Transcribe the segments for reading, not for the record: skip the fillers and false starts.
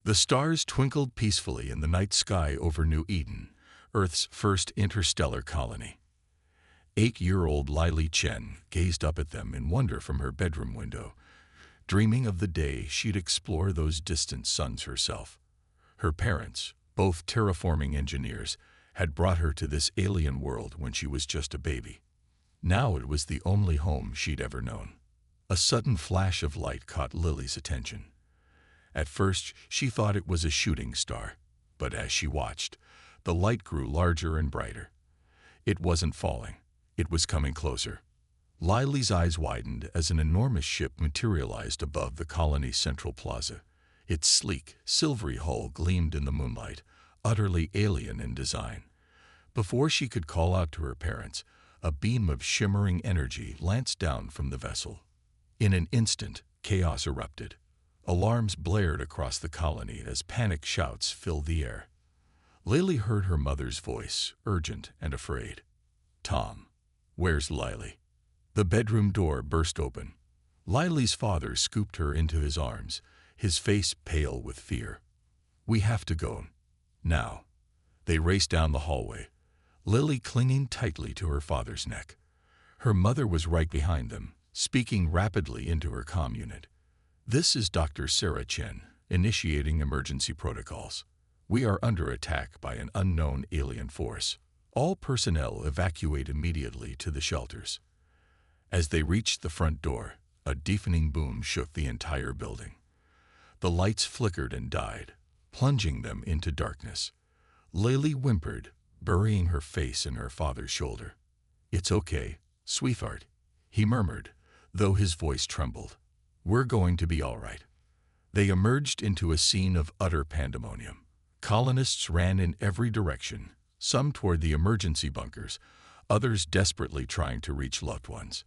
The stars twinkled peacefully in the night sky over New Eden, Earth's first interstellar colony. 8-year-old Lily Chen gazed up at them in wonder from her bedroom window, dreaming of the day she'd explore those distant suns herself. Her parents, both terraforming engineers, had brought her to this alien world when she was just a baby. Now it was the only home she'd ever known. A sudden flash of light caught Lily's attention. At first, she thought it was a shooting star, but as she watched, the light grew larger and brighter. It wasn't falling. It was coming closer. Lily's eyes widened as an enormous ship materialized above the colony's central plaza. Its sleek, silvery hull gleamed in the moonlight, utterly alien in design. Before she could call out to her parents, a beam of shimmering energy lanced down from the vessel. In an instant, chaos erupted. Alarms blared across the colony as panic shouts filled the air. Lily heard her mother's voice, urgent and afraid. "Tom, where's Lily?" The bedroom door burst open. Lily's father scooped her into his arms, his face pale with fear. "We have to go. Now." They raced down the hallway, Lily clinging tightly to her father's neck. Her mother was right behind them, speaking rapidly into her comm unit. "This is Dr. Sarah Chen, initiating emergency protocols. We are under attack by an unknown alien force. All personnel evacuate immediately to the shelters." As they reached the front door, a deafening boom shook the entire building. The lights flickered and died, plunging them into darkness. Lily whimpered, burying her face in her father's shoulder. "It's okay, sweetheart," he murmured, though his voice trembled. "We're going to be all right." They emerged into a scene of utter pandemonium. Colonists ran in every direction, some toward the emergency bunkers, others desperately trying to reach loved ones.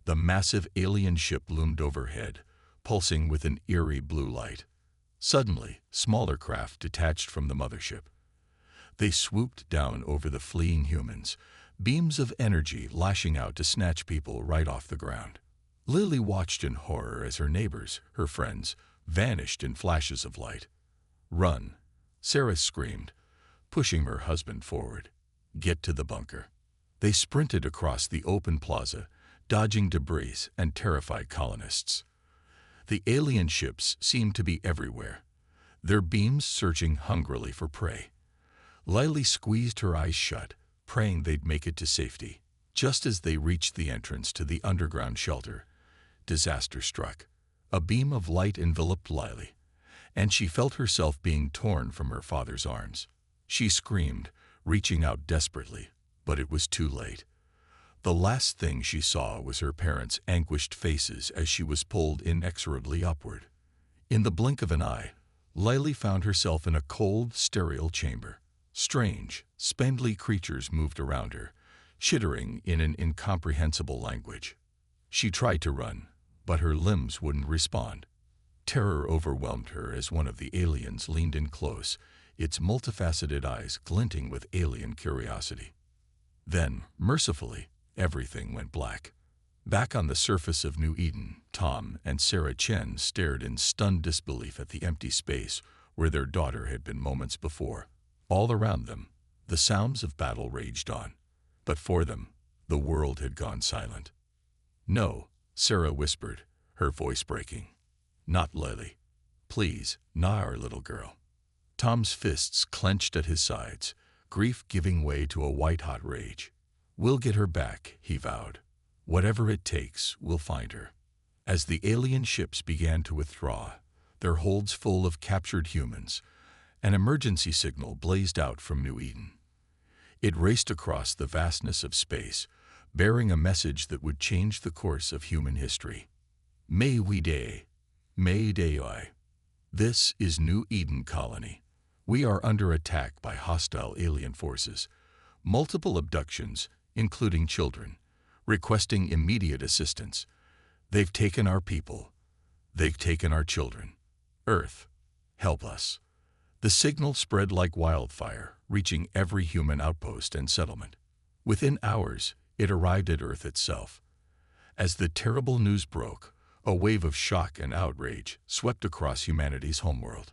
The massive alien ship loomed overhead, pulsing with an eerie blue light. Suddenly, smaller craft detached from the mothership. They swooped down over the fleeing humans, beams of energy lashing out to snatch people right off the ground. Lily watched in horror as her neighbors, her friends, vanished in flashes of light. "Run," Sarah screamed, pushing her husband forward. "Get to the bunker." They sprinted across the open plaza, dodging debris and terrified colonists. The alien ships seemed to be everywhere, their beams searching hungrily for prey. Lily squeezed her eyes shut, praying they'd make it to safety. Just as they reached the entrance to the underground shelter, disaster struck. A beam of light enveloped Lily, and she felt herself being torn from her father's arms. She screamed, reaching out desperately, but it was too late. The last thing she saw was her parents' anguished faces as she was pulled inexorably upward. In the blink of an eye, Lily found herself in a cold, sterile chamber. Strange, spindly creatures moved around her, chittering in an incomprehensible language. She tried to run, but her limbs wouldn't respond. Terror overwhelmed her as one of the aliens leaned in close, its multifaceted eyes glinting with alien curiosity. Then, mercifully, everything went black. Back on the surface of New Eden, Tom and Sarah Chen stared in stunned disbelief at the empty space where their daughter had been moments before. All around them, the sounds of battle raged on, but for them, the world had gone silent. "No," Sarah whispered, her voice breaking. "Not Lily. Please, not our little girl." Tom's fists clenched at his sides, grief giving way to a white-hot rage. "We'll get her back," he vowed. "Whatever it takes, we'll find her." As the alien ships began to withdraw, their holds full of captured humans, an emergency signal blazed out from New Eden. It raced across the vastness of space, bearing a message that would change the course of human history. "May we day. May day. This is New Eden Colony. We are under attack by hostile alien forces. Multiple abductions, including children, requesting immediate assistance. They've taken our people. They've taken our children. Earth, help us." The signal spread like wildfire, reaching every human outpost and settlement. Within hours, it arrived at Earth itself. As the terrible news broke, a wave of shock and outrage swept across humanity's homeworld.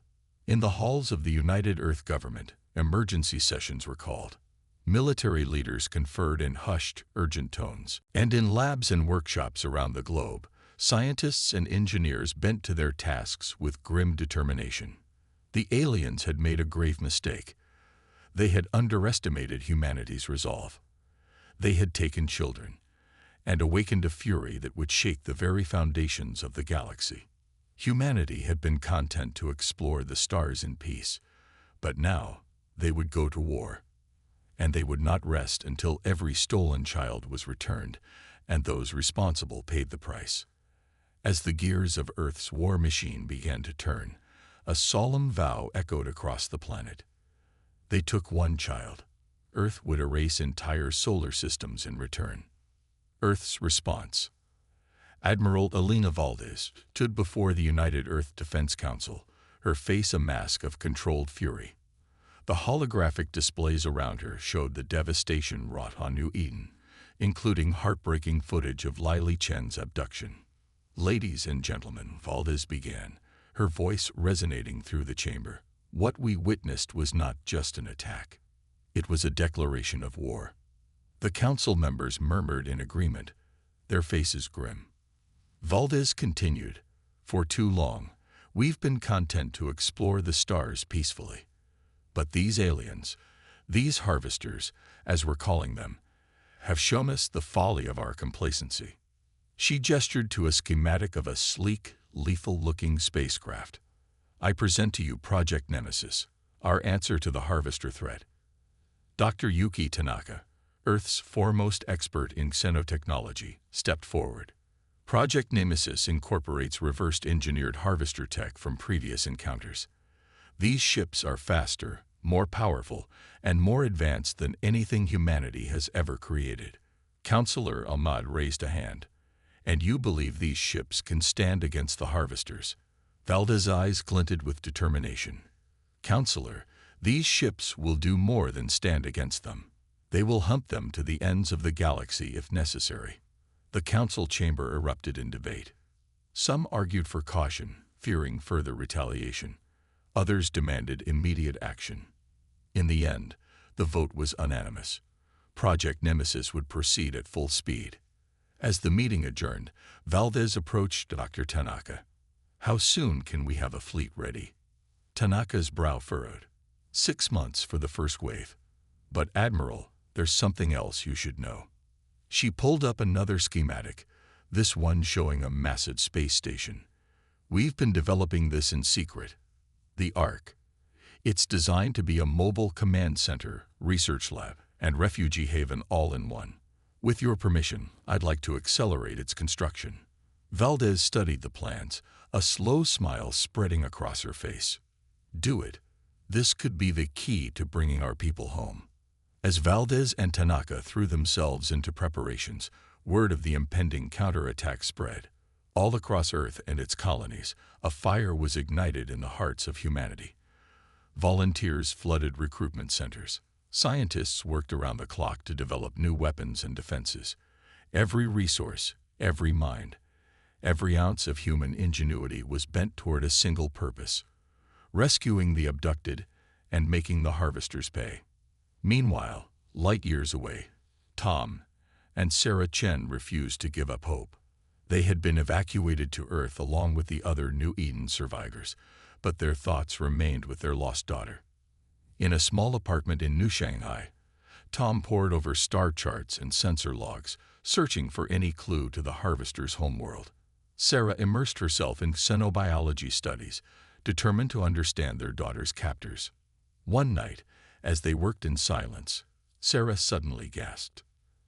In the halls of the United Earth government, emergency sessions were called. Military leaders conferred in hushed, urgent tones. And in labs and workshops around the globe, scientists and engineers bent to their tasks with grim determination. The aliens had made a grave mistake. They had underestimated humanity's resolve. They had taken children and awakened a fury that would shake the very foundations of the galaxy. Humanity had been content to explore the stars in peace, but now they would go to war. And they would not rest until every stolen child was returned, and those responsible paid the price. As the gears of Earth's war machine began to turn, a solemn vow echoed across the planet. They took one child. Earth would erase entire solar systems in return. Earth's response. Admiral Elena Valdez stood before the United Earth Defense Council, her face a mask of controlled fury. The holographic displays around her showed the devastation wrought on New Eden, including heartbreaking footage of Lily Chen's abduction. "Ladies and gentlemen," Valdez began, her voice resonating through the chamber, "what we witnessed was not just an attack. It was a declaration of war." The council members murmured in agreement, their faces grim. Valdez continued, "For too long, we've been content to explore the stars peacefully. But these aliens, these harvesters, as we're calling them, have shown us the folly of our complacency." She gestured to a schematic of a sleek, lethal-looking spacecraft. "I present to you Project Nemesis, our answer to the harvester threat." Dr. Yuki Tanaka, Earth's foremost expert in xenotechnology, stepped forward. Project Nemesis incorporates reversed-engineered harvester tech from previous encounters. These ships are faster, more powerful, and more advanced than anything humanity has ever created. Counselor Ahmad raised a hand. "And you believe these ships can stand against the harvesters?" Valdez's eyes glinted with determination. "Counselor, these ships will do more than stand against them. They will hunt them to the ends of the galaxy if necessary." The council chamber erupted in debate. Some argued for caution, fearing further retaliation. Others demanded immediate action. In the end, the vote was unanimous. Project Nemesis would proceed at full speed. As the meeting adjourned, Valdez approached Dr. Tanaka. "How soon can we have a fleet ready?" Tanaka's brow furrowed. 6 months for the first wave. "But Admiral, there's something else you should know." She pulled up another schematic, this one showing a massive space station. "We've been developing this in secret. The ARC. It's designed to be a mobile command center, research lab, and refugee haven all in one. With your permission, I'd like to accelerate its construction." Valdez studied the plans, a slow smile spreading across her face. "Do it. This could be the key to bringing our people home." As Valdez and Tanaka threw themselves into preparations, word of the impending counterattack spread. All across Earth and its colonies, a fire was ignited in the hearts of humanity. Volunteers flooded recruitment centers. Scientists worked around the clock to develop new weapons and defenses. Every resource, every mind, every ounce of human ingenuity was bent toward a single purpose: rescuing the abducted and making the harvesters pay. Meanwhile, light years away, Tom and Sarah Chen refused to give up hope. They had been evacuated to Earth along with the other New Eden survivors, but their thoughts remained with their lost daughter. In a small apartment in New Shanghai, Tom pored over star charts and sensor logs, searching for any clue to the harvester's homeworld. Sarah immersed herself in xenobiology studies, determined to understand their daughter's captors. One night, as they worked in silence, Sarah suddenly gasped.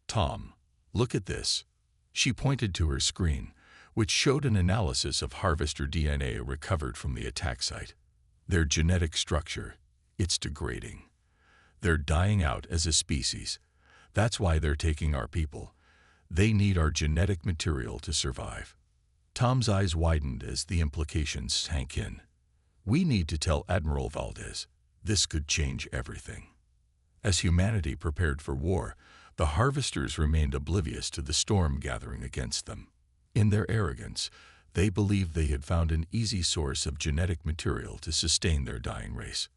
"Tom, look at this." She pointed to her screen, which showed an analysis of harvester DNA recovered from the attack site. "Their genetic structure, it's degrading. They're dying out as a species. That's why they're taking our people. They need our genetic material to survive." Tom's eyes widened as the implications sank in. "We need to tell Admiral Valdez. This could change everything." As humanity prepared for war, the harvesters remained oblivious to the storm gathering against them. In their arrogance, They believed they had found an easy source of genetic material to sustain their dying race.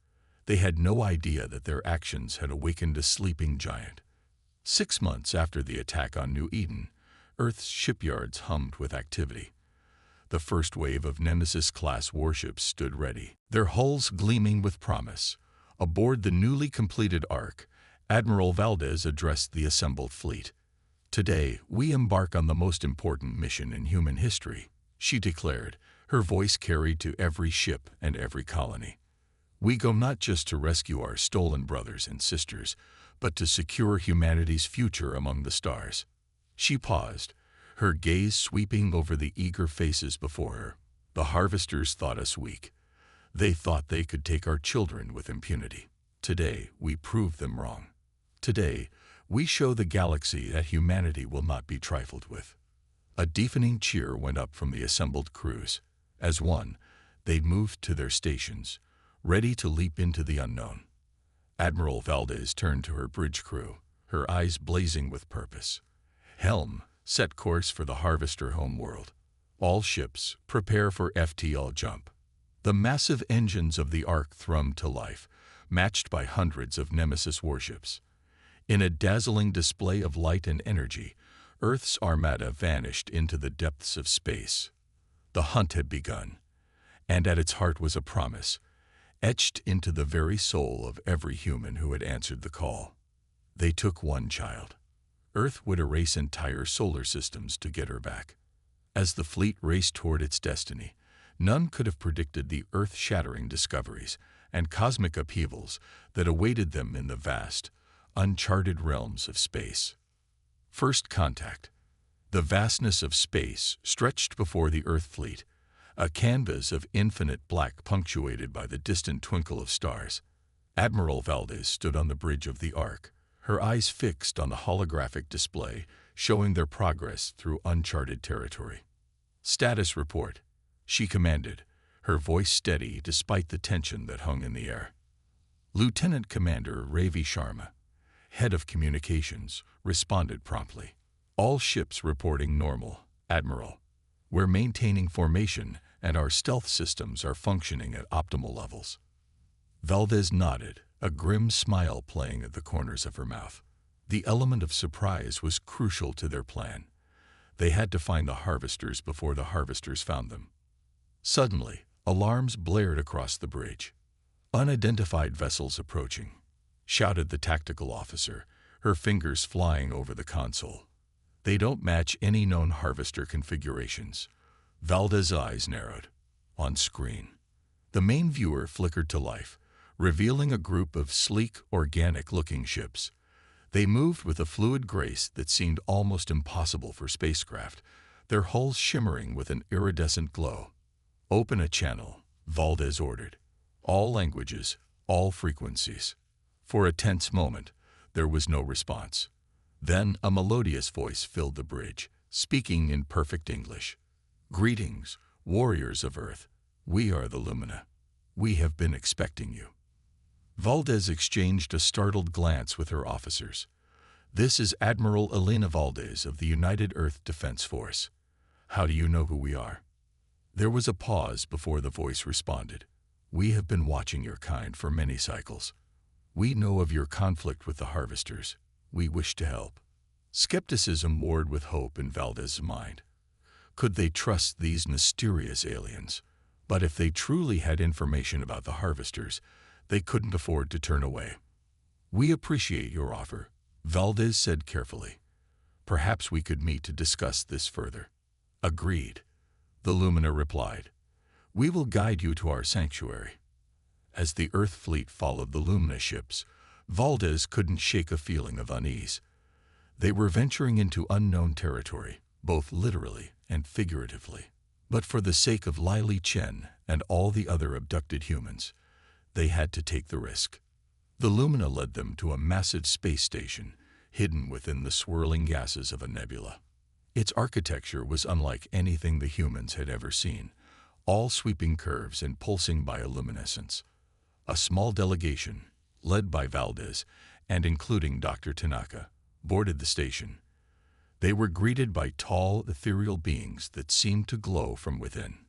They had no idea that their actions had awakened a sleeping giant. 6 months after the attack on New Eden, Earth's shipyards hummed with activity. The first wave of Nemesis-class warships stood ready, their hulls gleaming with promise. Aboard the newly completed Ark, Admiral Valdez addressed the assembled fleet. "Today, we embark on the most important mission in human history," she declared, her voice carried to every ship and every colony. "We go not just to rescue our stolen brothers and sisters, but to secure humanity's future among the stars." She paused, her gaze sweeping over the eager faces before her. "The harvesters thought us weak. They thought they could take our children with impunity. Today, we prove them wrong. Today, we show the galaxy that humanity will not be trifled with." A deafening cheer went up from the assembled crews. As one, they moved to their stations, ready to leap into the unknown. Admiral Valdez turned to her bridge crew, her eyes blazing with purpose. "Helm, set course for the Harvester homeworld. All ships, prepare for FTL jump." The massive engines of the Ark thrummed to life, matched by hundreds of Nemesis warships. In a dazzling display of light and energy, Earth's armada vanished into the depths of space. The hunt had begun, and at its heart was a promise, etched into the very soul of every human who had answered the call. They took one child. Earth would erase entire solar systems to get her back. As the fleet raced toward its destiny, none could have predicted the earth-shattering discoveries and cosmic upheavals that awaited them in the vast, uncharted realms of space. First contact. The vastness of space stretched before the Earth fleet, a canvas of infinite black punctuated by the distant twinkle of stars. Admiral Valdez stood on the bridge of the Ark, her eyes fixed on the holographic display showing their progress through uncharted territory. "Status report," she commanded, her voice steady despite the tension that hung in the air. Lieutenant Commander Ravi Sharma, head of communications, responded promptly. "All ships reporting normal, Admiral. We're maintaining formation and our stealth systems are functioning at optimal levels." Valdez nodded, a grim smile playing at the corners of her mouth. The element of surprise was crucial to their plan. They had to find the harvesters before the harvesters found them. Suddenly, alarms blared across the bridge. "Unidentified vessels approaching," shouted the tactical officer, her fingers flying over the console. "They don't match any known harvester configurations." Valdez's eyes narrowed. On screen, the main viewer flickered to life, revealing a group of sleek, organic-looking ships. They moved with a fluid grace that seemed almost impossible for spacecraft, their hulls shimmering with an iridescent glow. "Open a channel," Valdez ordered. "All languages, all frequencies." For a tense moment, there was no response. Then a melodious voice filled the bridge, speaking in perfect English. "Greetings, warriors of Earth. We are the Lumina. We have been expecting you." Valdez exchanged a startled glance with her officers. "This is Admiral Elena Valdez of the United Earth Defense Force. How do you know who we are?" There was a pause before the voice responded. "We have been watching your kind for many cycles. We know of your conflict with the harvesters. We wish to help." Skepticism warred with hope in Valdez's mind. Could they trust these mysterious aliens? But if they truly had information about the harvesters, they couldn't afford to turn away. "We appreciate your offer," Valdez said carefully. "Perhaps we could meet to discuss this further." "Agreed," the Lumina replied. "We will guide you to our sanctuary." As the Earth fleet followed the Lumina ships, Valdez couldn't shake a feeling of unease. They were venturing into unknown territory, both literally and figuratively. But for the sake of Lily Chen and all the other abducted humans, they had to take the risk. The Lumina led them to a massive space station, hidden within the swirling gases of a nebula. Its architecture was unlike anything the humans had ever seen, all sweeping curves and pulsing bioluminescence. A small delegation, led by Valdez and including Dr. Tanaka, boarded the station. They were greeted by tall, ethereal beings that seemed to glow from within.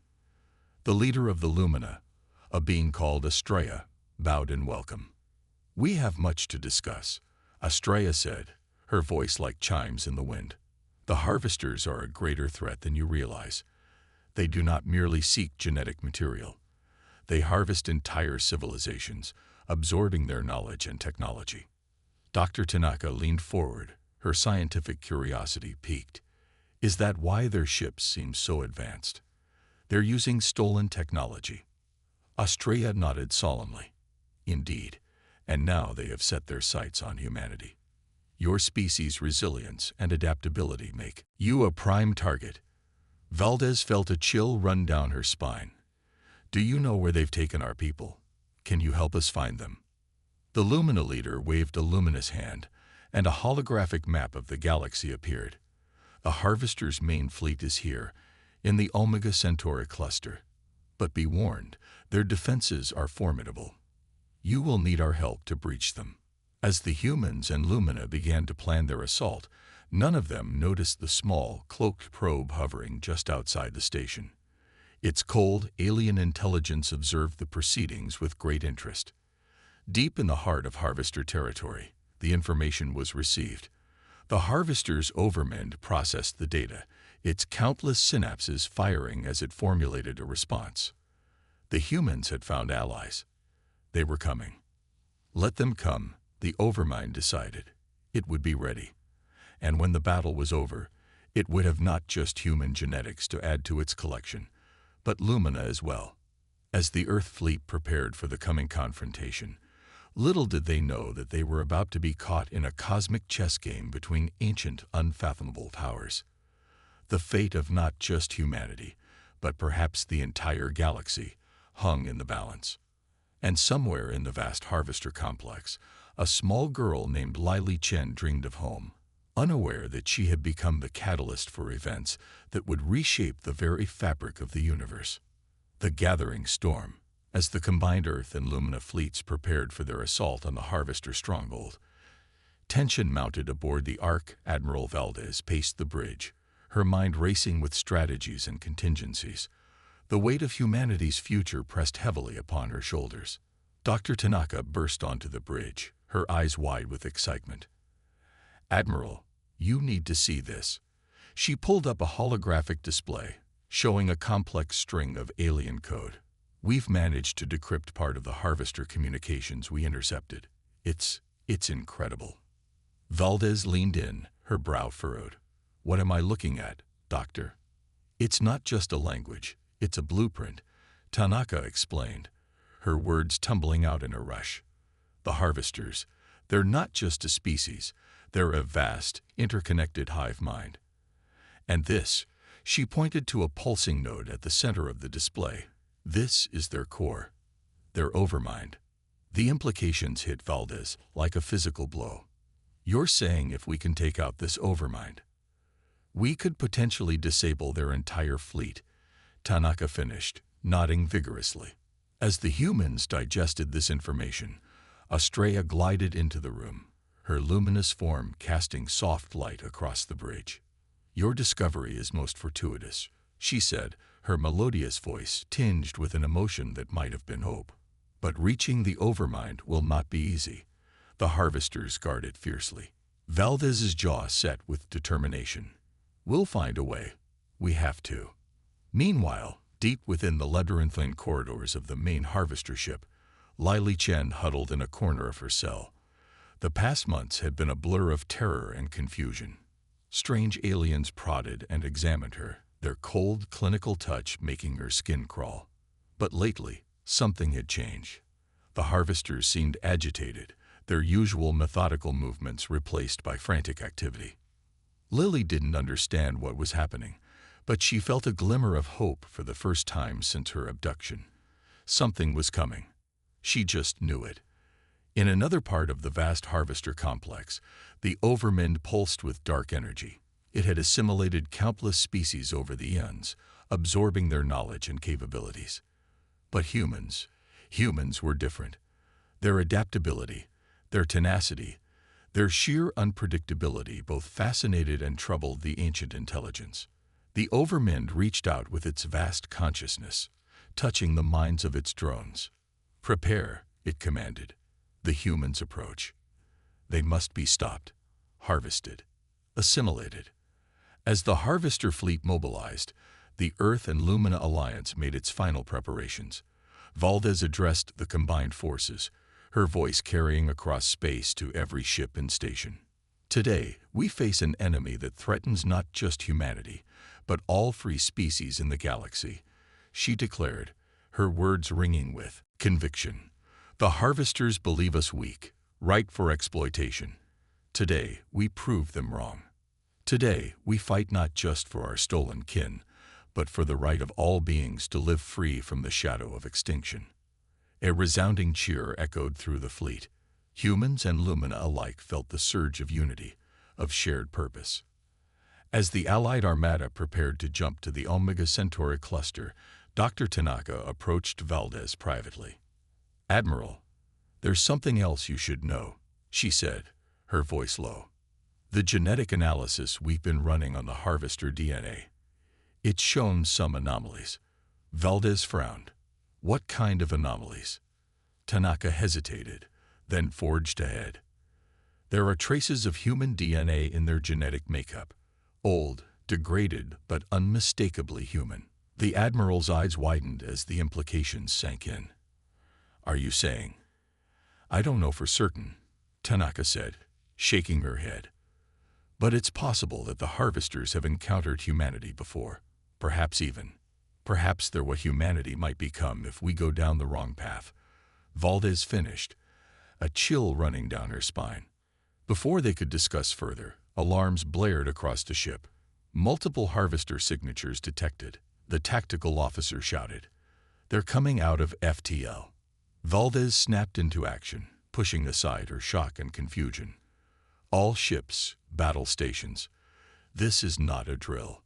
The leader of the Lumina, a being called Astrea, bowed in welcome. "We have much to discuss," Astrea said, her voice like chimes in the wind. "The harvesters are a greater threat than you realize. They do not merely seek genetic material. They harvest entire civilizations, absorbing their knowledge and technology." Dr. Tanaka leaned forward, her scientific curiosity piqued. "Is that why their ships seem so advanced? They're using stolen technology." Astrea nodded solemnly. "Indeed, and now they have set their sights on humanity. Your species' resilience and adaptability make you a prime target." Valdez felt a chill run down her spine. "Do you know where they've taken our people? Can you help us find them?" The Lumina leader waved a luminous hand, and a holographic map of the galaxy appeared. "The Harvester's main fleet is here, in the Omega Centauri cluster. But be warned, their defenses are formidable. You will need our help to breach them." As the humans and Lumina began to plan their assault, none of them noticed the small, cloaked probe hovering just outside the station. Its cold, alien intelligence observed the proceedings with great interest. Deep in the heart of Harvester territory, the information was received. The Harvester's overmind processed the data, its countless synapses firing as it formulated a response. The humans had found allies. They were coming. Let them come, the overmind decided. It would be ready. And when the battle was over, it would have not just human genetics to add to its collection, but Lumina as well. As the Earth fleet prepared for the coming confrontation, little did they know that they were about to be caught in a cosmic chess game between ancient, unfathomable powers. The fate of not just humanity, but perhaps the entire galaxy, hung in the balance. And somewhere in the vast Harvester complex, a small girl named Lily Chen dreamed of home, unaware that she had become the catalyst for events that would reshape the very fabric of the universe. The gathering storm, as the combined Earth and Lumina fleets prepared for their assault on the Harvester stronghold. Tension mounted aboard the Ark. Admiral Valdez paced the bridge, her mind racing with strategies and contingencies. The weight of humanity's future pressed heavily upon her shoulders. Dr. Tanaka burst onto the bridge, her eyes wide with excitement. "Admiral, you need to see this." She pulled up a holographic display, showing a complex string of alien code. "We've managed to decrypt part of the Harvester communications we intercepted. It's incredible." Valdez leaned in, her brow furrowed. "What am I looking at, Doctor?" "It's not just a language, it's a blueprint," Tanaka explained, her words tumbling out in a rush. "The Harvesters, they're not just a species, they're a vast, interconnected hive mind. And this," she pointed to a pulsing node at the center of the display, "this is their core, their overmind." The implications hit Valdez like a physical blow. "You're saying if we can take out this overmind, we could potentially disable their entire fleet," Tanaka finished, nodding vigorously. As the humans digested this information, Astrea glided into the room, her luminous form casting soft light across the bridge. "Your discovery is most fortuitous," she said, her melodious voice tinged with an emotion that might have been hope. "But reaching the overmind will not be easy." The Harvesters guarded fiercely. Valdez's jaw set with determination. "We'll find a way. We have to." Meanwhile, deep within the labyrinthine corridors of the main Harvester ship, Lily Chen huddled in a corner of her cell. The past months had been a blur of terror and confusion. Strange aliens prodded and examined her, their cold, clinical touch making her skin crawl. But lately, something had changed. The Harvesters seemed agitated, their usual methodical movements replaced by frantic activity. Lily didn't understand what was happening, but she felt a glimmer of hope for the first time since her abduction. Something was coming. She just knew it. In another part of the vast Harvester complex, the overmind pulsed with dark energy. It had assimilated countless species over the eons, absorbing their knowledge and capabilities. But humans were different. Their adaptability, their tenacity, Their sheer unpredictability both fascinated and troubled the ancient intelligence. The Overmind reached out with its vast consciousness, touching the minds of its drones. "Prepare," it commanded. The humans approach. They must be stopped, harvested, assimilated. As the harvester fleet mobilized, the Earth and Lumina Alliance made its final preparations. Valdez addressed the combined forces, her voice carrying across space to every ship and station. "Today, we face an enemy that threatens not just humanity, but all free species in the galaxy," she declared, her words ringing with conviction. "The harvesters believe us weak, ripe for exploitation. Today, we prove them wrong. Today, we fight not just for our stolen kin, but for the right of all beings to live free from the shadow of extinction." A resounding cheer echoed through the fleet. Humans and Lumina alike felt the surge of unity, of shared purpose. As the Allied Armada prepared to jump to the Omega Centauri cluster, Dr. Tanaka approached Valdez privately. "Admiral, there's something else you should know," she said, her voice low. "The genetic analysis we've been running on the harvester DNA. It's shown some anomalies." Valdez frowned. "What kind of anomalies?" Tanaka hesitated, then forged ahead. "There are traces of human DNA in their genetic makeup. Old, degraded, but unmistakably human." The Admiral's eyes widened as the implications sank in. "Are you saying?" "I don't know for certain," Tanaka said, shaking her head. "But it's possible that the harvesters have encountered humanity before. Perhaps they're what humanity might become if we go down the wrong path." Valdez finished, a chill running down her spine. Before they could discuss further, alarms blared across the ship. Multiple harvester signatures detected. The tactical officer shouted, "They're coming out of FTL." Valdez snapped into action, pushing aside her shock and confusion. "All ships, battle stations. This is not a drill."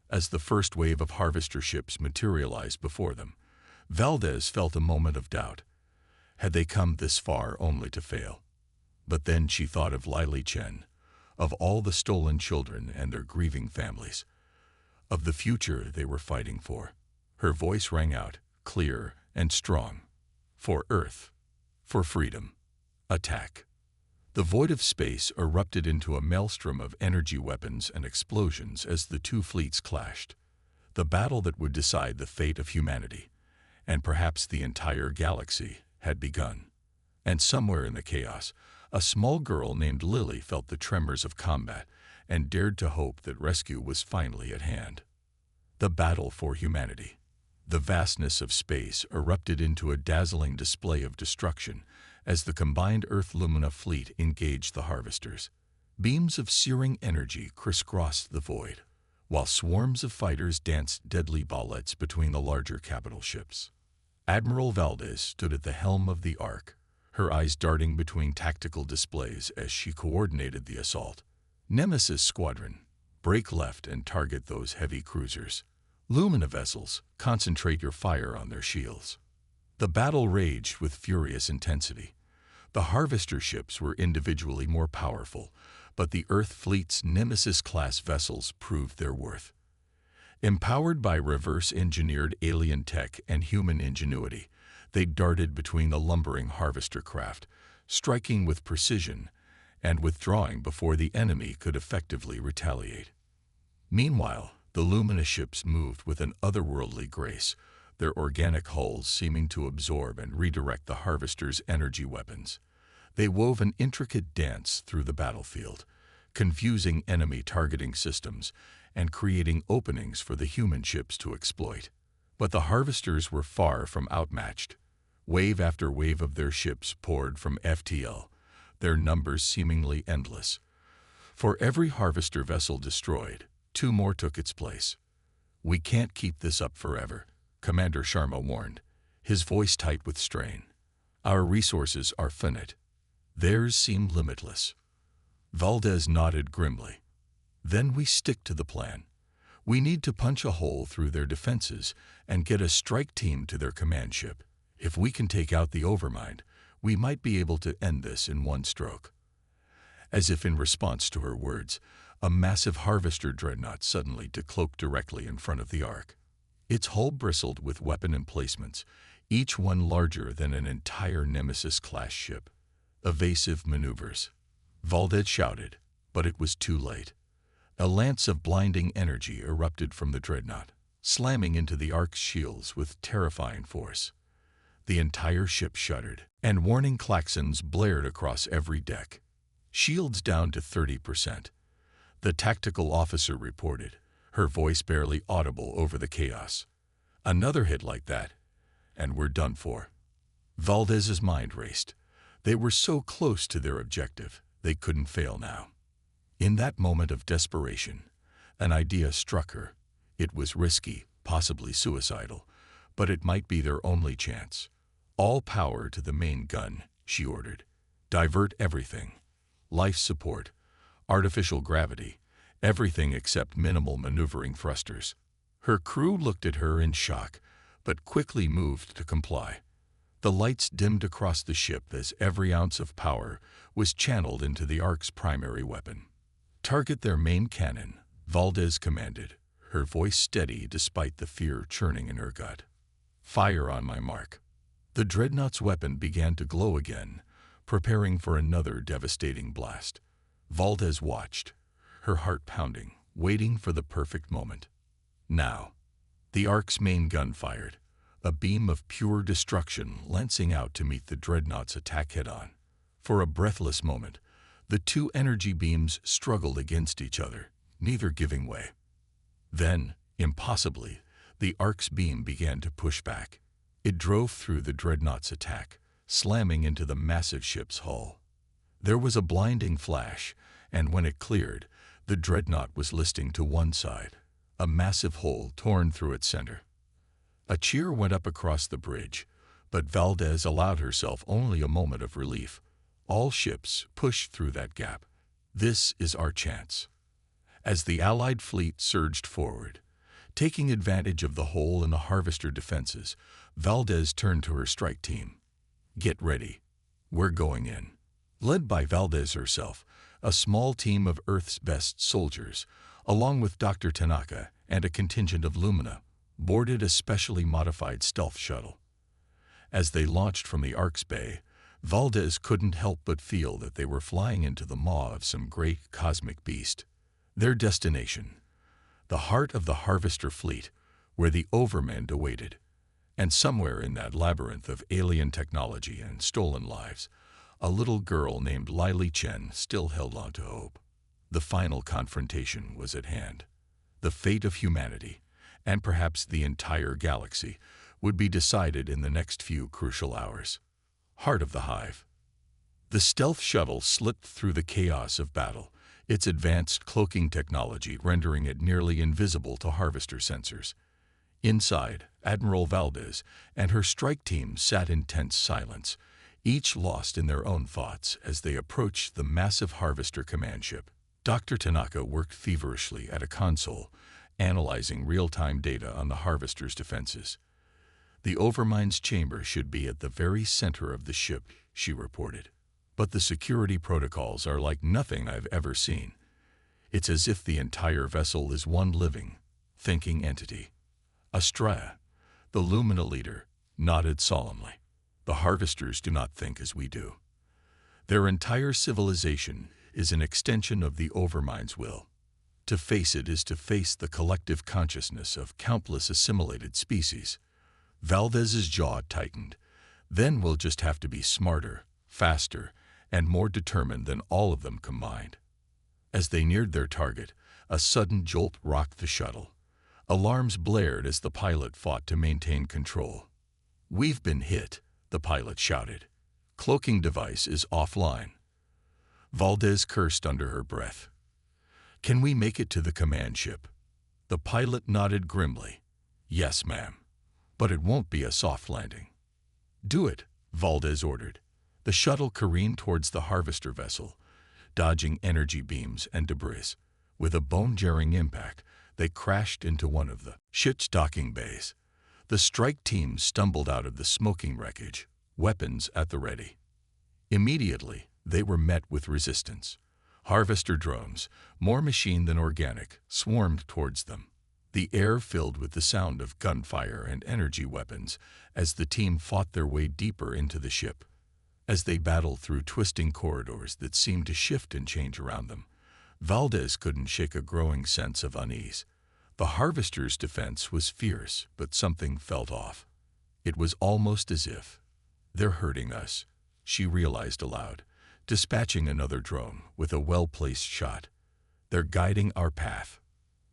As the first wave of harvester ships materialized before them, Valdez felt a moment of doubt. Had they come this far only to fail? But then she thought of Lily Chen, of all the stolen children and their grieving families, of the future they were fighting for. Her voice rang out, clear and strong. "For Earth, for freedom, attack." The void of space erupted into a maelstrom of energy weapons and explosions as the two fleets clashed. The battle that would decide the fate of humanity, and perhaps the entire galaxy, had begun. And somewhere in the chaos, a small girl named Lily felt the tremors of combat and dared to hope that rescue was finally at hand. The battle for humanity. The vastness of space erupted into a dazzling display of destruction as the combined Earth-Lumina fleet engaged the harvesters. Beams of searing energy crisscrossed the void, while swarms of fighters danced deadly ballets between the larger capital ships. Admiral Valdez stood at the helm of the Ark, her eyes darting between tactical displays as she coordinated the assault. "Nemesis Squadron, break left and target those heavy cruisers. Lumina vessels, concentrate your fire on their shields." The battle raged with furious intensity. The harvester ships were individually more powerful, but the Earth fleet's Nemesis-class vessels proved their worth. Empowered by reverse-engineered alien tech and human ingenuity, they darted between the lumbering harvester craft, striking with precision and withdrawing before the enemy could effectively retaliate. Meanwhile, the Lumina ships moved with an otherworldly grace, their organic hulls seeming to absorb and redirect the harvesters' energy weapons. They wove an intricate dance through the battlefield, confusing enemy targeting systems and creating openings for the human ships to exploit. But the harvesters were far from outmatched. Wave after wave of their ships poured from FTL, their numbers seemingly endless. For every harvester vessel destroyed, two more took its place. "We can't keep this up forever," Commander Sharma warned, his voice tight with strain. "Our resources are finite. Theirs seem limitless." Valdez nodded grimly. "Then we stick to the plan. We need to punch a hole through their defenses and get a strike team to their command ship. If we can take out the Overmind, we might be able to end this in one stroke." As if in response to her words, a massive harvester dreadnought suddenly decloaked directly in front of the Ark. Its hull bristled with weapon emplacements, each one larger than an entire Nemesis-class ship. Evasive maneuvers. Valdez shouted, but it was too late. A lance of blinding energy erupted from the dreadnought, slamming into the Ark's shields with terrifying force. The entire ship shuddered, and warning klaxons blared across every deck. Shields down to 30%. The tactical officer reported, her voice barely audible over the chaos. Another hit like that, and we're done for. Valdez's mind raced. They were so close to their objective, they couldn't fail now. In that moment of desperation, an idea struck her. It was risky, possibly suicidal, but it might be their only chance. All power to the main gun, she ordered. Divert everything. Life support, artificial gravity, everything except minimal maneuvering thrusters. Her crew looked at her in shock, but quickly moved to comply. The lights dimmed across the ship as every ounce of power was channeled into the Ark's primary weapon. Target their main cannon, Valdez commanded, her voice steady despite the fear churning in her gut. Fire on my mark. The dreadnought's weapon began to glow again, preparing for another devastating blast. Valdez watched, her heart pounding, waiting for the perfect moment. Now, the Ark's main gun fired, a beam of pure destruction lancing out to meet the dreadnought's attack head-on. For a breathless moment, the two energy beams struggled against each other, neither giving way. Then, impossibly, the Ark's beam began to push back. It drove through the dreadnought's attack, slamming into the massive ship's hull. There was a blinding flash, and when it cleared, the dreadnought was listing to one side, a massive hole torn through its center. A cheer went up across the bridge, but Valdez allowed herself only a moment of relief. All ships pushed through that gap. This is our chance. As the Allied fleet surged forward, taking advantage of the hole in the harvester defenses, Valdez turned to her strike team. Get ready. We're going in. Led by Valdez herself, a small team of Earth's best soldiers, along with Dr. Tanaka and a contingent of Lumina, boarded a specially modified stealth shuttle. As they launched from the Ark's bay, Valdez couldn't help but feel that they were flying into the maw of some great cosmic beast. Their destination, the heart of the Harvester fleet, where the Overmend awaited. And somewhere in that labyrinth of alien technology and stolen lives, a little girl named Lily Chen still held on to hope. The final confrontation was at hand. The fate of humanity, and perhaps the entire galaxy, would be decided in the next few crucial hours. Heart of the Hive. The stealth shuttle slipped through the chaos of battle, its advanced cloaking technology rendering it nearly invisible to harvester sensors. Inside, Admiral Valdez and her strike team sat in tense silence, each lost in their own thoughts as they approached the massive harvester command ship. Dr. Tanaka worked feverishly at a console, analyzing real-time data on the harvester's defenses. The Overmind's chamber should be at the very center of the ship, she reported. But the security protocols are like nothing I've ever seen. It's as if the entire vessel is one living, thinking entity. Estrella, the Lumina leader, nodded solemnly. The harvesters do not think as we do. Their entire civilization is an extension of the Overmind's will. To face it is to face the collective consciousness of countless assimilated species. Valdez's jaw tightened. Then we'll just have to be smarter, faster, and more determined than all of them combined. As they neared their target, a sudden jolt rocked the shuttle. Alarms blared as the pilot fought to maintain control. We've been hit, the pilot shouted. Cloaking device is offline. Valdez cursed under her breath. Can we make it to the command ship? The pilot nodded grimly. Yes, ma'am. But it won't be a soft landing. Do it, Valdez ordered. The shuttle careened towards the harvester vessel, dodging energy beams and debris. With a bone-jarring impact, they crashed into one of the ship's docking bays. The strike team stumbled out of the smoking wreckage, weapons at the ready. Immediately, they were met with resistance. Harvester drones, more machine than organic, swarmed towards them. The air filled with the sound of gunfire and energy weapons as the team fought their way deeper into the ship. As they battled through twisting corridors that seemed to shift and change around them, Valdez couldn't shake a growing sense of unease. The Harvester's defense was fierce, but something felt off. It was almost as if, "They're hurting us," she realized aloud, dispatching another drone with a well-placed shot. "They're guiding our path."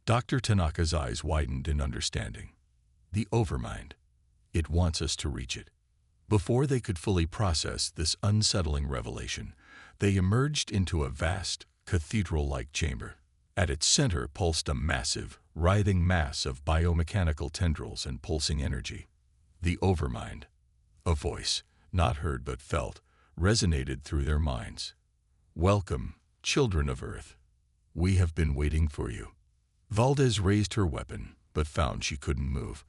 Dr. Tanaka's eyes widened in understanding. "The Overmind. It wants us to reach it." Before they could fully process this unsettling revelation, they emerged into a vast, cathedral-like chamber. At its center pulsed a massive, writhing mass of biomechanical tendrils and pulsing energy. The Overmind. A voice, not heard but felt, resonated through their minds. "Welcome, children of Earth. We have been waiting for you." Valdez raised her weapon, but found she couldn't move.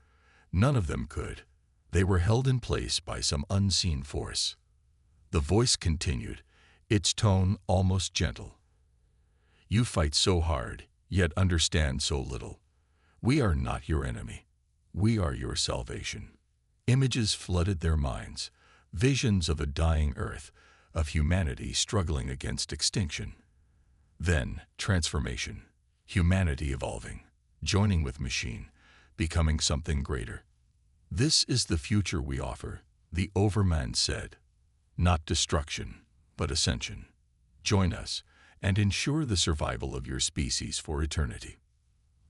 None of them could. They were held in place by some unseen force. The voice continued, its tone almost gentle. "You fight so hard, yet understand so little. We are not your enemy. We are your salvation." Images flooded their minds, visions of a dying Earth, of humanity struggling against extinction. Then, transformation. Humanity evolving, joining with machine, becoming something greater. "This is the future we offer," the Overmind said. "Not destruction, but ascension. Join us and ensure the survival of your species for eternity."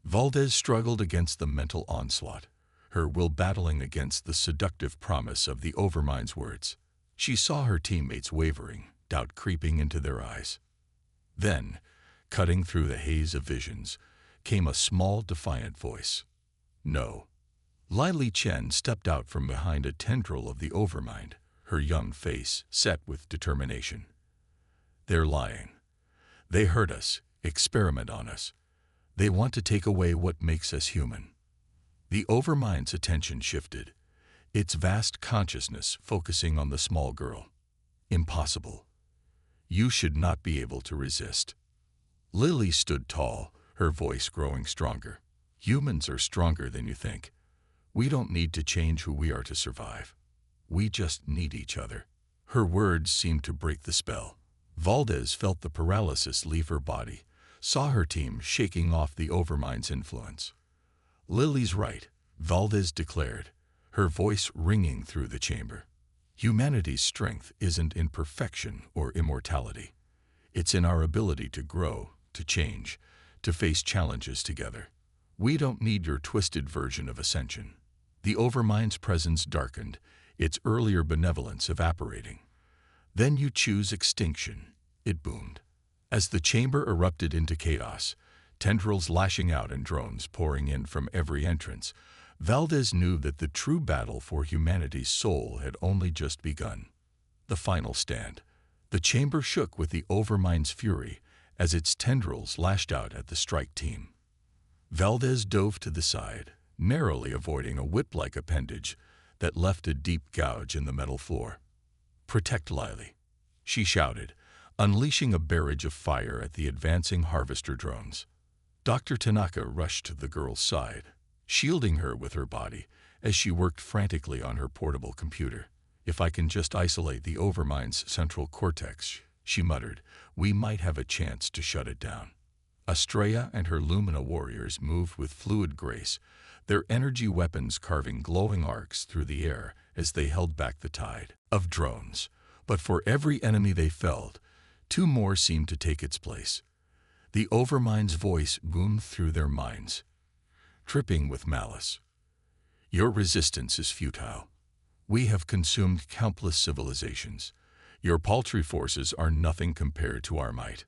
Valdez struggled against the mental onslaught, her will battling against the seductive promise of the Overmind's words. She saw her teammates wavering, doubt creeping into their eyes. Then, cutting through the haze of visions, came a small, defiant voice. "No." Lily Chen stepped out from behind a tendril of the Overmind, her young face set with determination. "They're lying. They hurt us, experiment on us. They want to take away what makes us human." The Overmind's attention shifted, its vast consciousness focusing on the small girl. "Impossible. You should not be able to resist." Lily stood tall, her voice growing stronger. "Humans are stronger than you think. We don't need to change who we are to survive. We just need each other." Her words seemed to break the spell. Valdez felt the paralysis leave her body, saw her team shaking off the Overmind's influence. "Lily's right," Valdez declared, her voice ringing through the chamber. "Humanity's strength isn't in perfection or immortality. It's in our ability to grow, to change, to face challenges together. We don't need your twisted version of ascension." The Overmind's presence darkened, its earlier benevolence evaporating. "Then you choose extinction," it boomed. As the chamber erupted into chaos, tendrils lashing out and drones pouring in from every entrance, Valdez knew that the true battle for humanity's soul had only just begun. The final stand. The chamber shook with the Overmind's fury as its tendrils lashed out at the strike team. Valdez dove to the side, narrowly avoiding a whip-like appendage that left a deep gouge in the metal floor. "Protect Lily," she shouted, unleashing a barrage of fire at the advancing harvester drones. Dr. Tanaka rushed to the girl's side, shielding her with her body as she worked frantically on her portable computer. "If I can just isolate the Overmind's central cortex," she muttered, "we might have a chance to shut it down." Estrella and her Lumina warriors moved with fluid grace, their energy weapons carving glowing arcs through the air as they held back the tide of drones. But for every enemy they felled, two more seemed to take its place. The Overmind's voice boomed through their minds, dripping with malice. "Your resistance is futile. We have consumed countless civilizations. Your paltry forces are nothing compared to our might."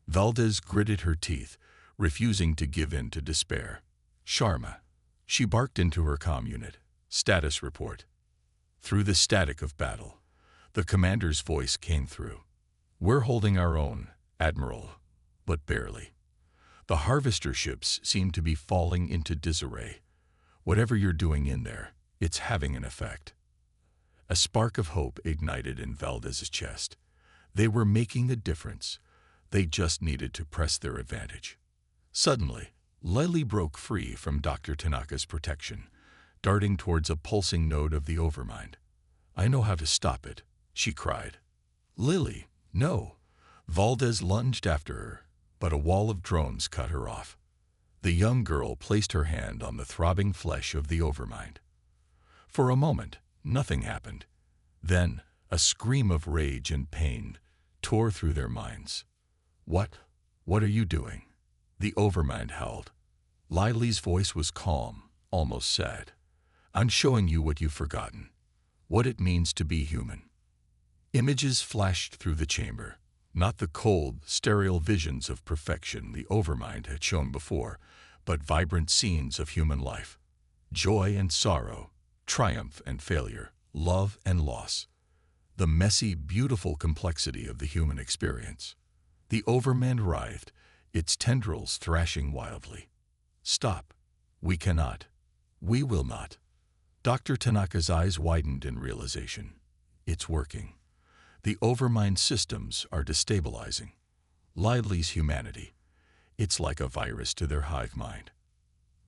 Valdez gritted her teeth, refusing to give in to despair. "Sharma." She barked into her comm unit. "Status report." Through the static of battle, the commander's voice came through. "We're holding our own, Admiral, but barely. The harvester ships seem to be falling into disarray. Whatever you're doing in there, it's having an effect." A spark of hope ignited in Valdez's chest. They were making a difference. They just needed to press their advantage. Suddenly, Lily broke free from Dr. Tanaka's protection, darting towards a pulsing node of the Overmind. "I know how to stop it," she cried. "Lily, no!" Valdez lunged after her, but a wall of drones cut her off. The young girl placed her hand on the throbbing flesh of the Overmind. For a moment, nothing happened. Then, a scream of rage and pain tore through their minds. What are you doing?" the Overmind howled. Lily's voice was calm, almost sad. "I'm showing you what you've forgotten. What it means to be human." Images flashed through the chamber. Not the cold, sterile visions of perfection the Overmind had shown before, but vibrant scenes of human life. Joy and sorrow, triumph and failure, love and loss. The messy, beautiful complexity of the human experience. The Overmind writhed, its tendrils thrashing wildly. "Stop. We cannot. We will not." Dr. Tanaka's eyes widened in realization. It's working. The Overmind systems are destabilizing. Lily's humanity. It's like a virus to their hive mind.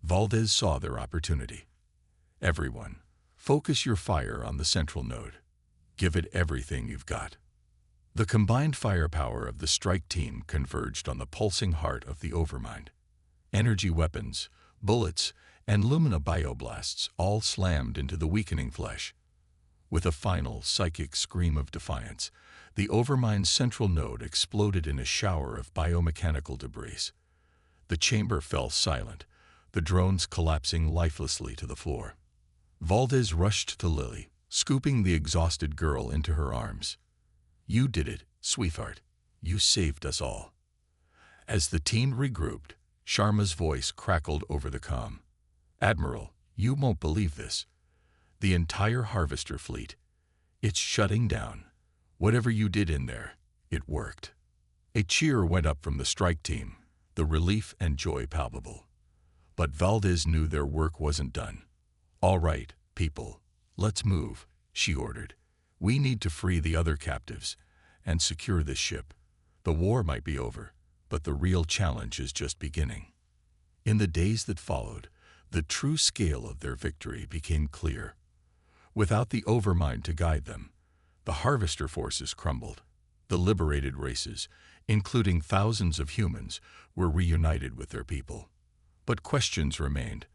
Valdez saw their opportunity. "Everyone, focus your fire on the central node. Give it everything you've got." The combined firepower of the strike team converged on the pulsing heart of the Overmind. Energy weapons, bullets, and lumina bioblasts all slammed into the weakening flesh. With a final psychic scream of defiance, the Overmind's central node exploded in a shower of biomechanical debris. The chamber fell silent, the drones collapsing lifelessly to the floor. Valdez rushed to Lily, scooping the exhausted girl into her arms. "You did it, sweetheart. You saved us all." As the team regrouped, Sharma's voice crackled over the comm. "Admiral, you won't believe this. The entire Harvester fleet. It's shutting down. Whatever you did in there, it worked." A cheer went up from the strike team, the relief and joy palpable. But Valdez knew their work wasn't done. "All right, people, let's move," she ordered. "We need to free the other captives and secure this ship. The war might be over, but the real challenge is just beginning." In the days that followed, the true scale of their victory became clear. Without the Overmind to guide them, the Harvester forces crumbled. The liberated races, including thousands of humans, were reunited with their people. But questions remained.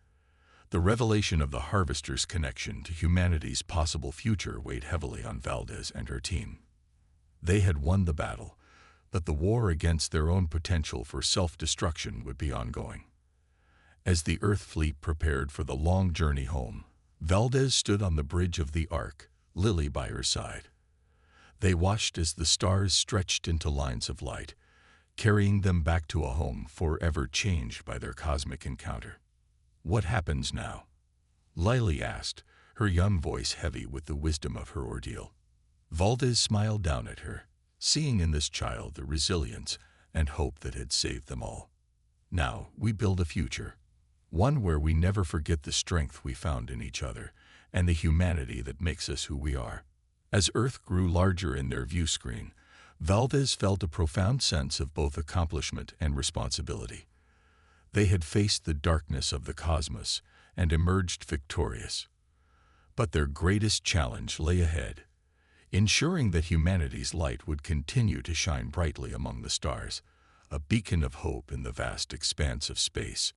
The revelation of the Harvester's connection to humanity's possible future weighed heavily on Valdez and her team. They had won the battle, but the war against their own potential for self-destruction would be ongoing. As the Earth fleet prepared for the long journey home, Valdez stood on the bridge of the Ark, Lily by her side. They watched as the stars stretched into lines of light, carrying them back to a home forever changed by their cosmic encounter. "What happens now?" Lily asked, her young voice heavy with the wisdom of her ordeal. Valdez smiled down at her, seeing in this child the resilience and hope that had saved them all. "Now we build a future. One where we never forget the strength we found in each other and the humanity that makes us who we are." As Earth grew larger in their view screen, Valdez felt a profound sense of both accomplishment and responsibility. They had faced the darkness of the cosmos and emerged victorious. But their greatest challenge lay ahead, ensuring that humanity's light would continue to shine brightly among the stars, a beacon of hope in the vast expanse of space.